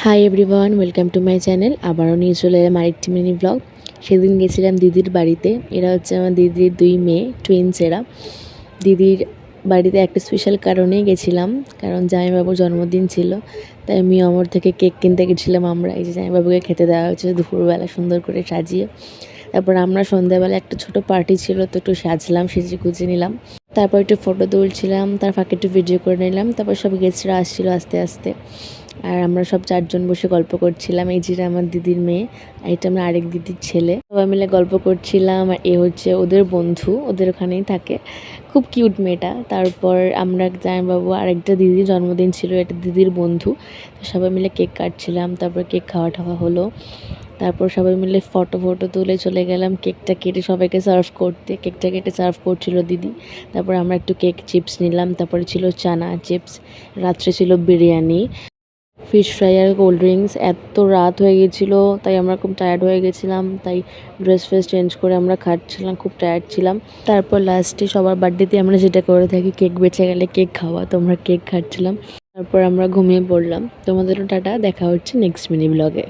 Hi everyone, welcome to my channel. আবারও নিয়ে চলে এলাম আরেকটি মিনি ব্লগ। সেদিন গেছিলাম দিদির বাড়িতে। এরা হচ্ছে আমার দিদির দুই মেয়ে, টুইনস এরা। দিদির বাড়িতে একটা স্পেশাল কারণেই গেছিলাম, কারণ জামাইবাবুর জন্মদিন ছিল। তাই আমি অমর থেকে কেক কিনতে গেছিলাম। আমরা এই যে জামাইবাবুকে খেতে দেওয়া হয়েছে দুপুরবেলা সুন্দর করে সাজিয়ে। তারপর আমরা সন্ধ্যাবেলা একটা ছোট পার্টি ছিল, তো একটু সাজলাম, সেজে গুজে নিলাম। তারপর একটু ফটো তুলছিলাম, তার ফাঁকে একটু ভিডিও করে নিলাম। তারপর সব গেস্টরা আসছিল আস্তে আস্তে, আর আমরা সব চারজন বসে গল্প করছিলাম। এই যেটা আমার দিদির মেয়ে, আর এটা আমার আরেক দিদির ছেলে। সবাই মিলে গল্প করছিলাম। আর এ হচ্ছে ওদের বন্ধু, ওদের ওখানেই থাকে, খুব কিউট মেয়েটা। তারপর আমরা জামাইবাবু আরেকটা দিদির জন্মদিন ছিল, এটা দিদির বন্ধু। সবাই মিলে কেক কাটছিলাম, তারপর কেক খাওয়া টাওয়া হলো। তারপর সবাই মিলে ফটো তুলে চলে গেলাম কেকটা কেটে সবাইকে সার্ভ করতে। কেকটা কেটে সার্ভ করছিল দিদি। তারপর আমরা একটু কেক চিপস নিলাম। তারপরে ছিল চানা চিপস। রাত্রে ছিল বিরিয়ানি, ফিশ ফ্রাই আর কোল্ড ড্রিঙ্কস। এত রাত হয়ে গেছিলো, তাই আমরা খুব টায়ার্ড হয়ে গেছিলাম। তাই ড্রেস ফ্রেস চেঞ্জ করে আমরা খাচ্ছিলাম, খুব টায়ার্ড ছিলাম। তারপর লাস্টে সবার বার্থডেতে আমরা যেটা করে থাকি, কেক বেঁচে গেলে কেক খাওয়া, তো আমরা কেক খাচ্ছিলাম। তারপর আমরা ঘুমিয়ে পড়লাম। তোমাদেরও টাটা, দেখা হচ্ছে নেক্সট মিনি ব্লগে।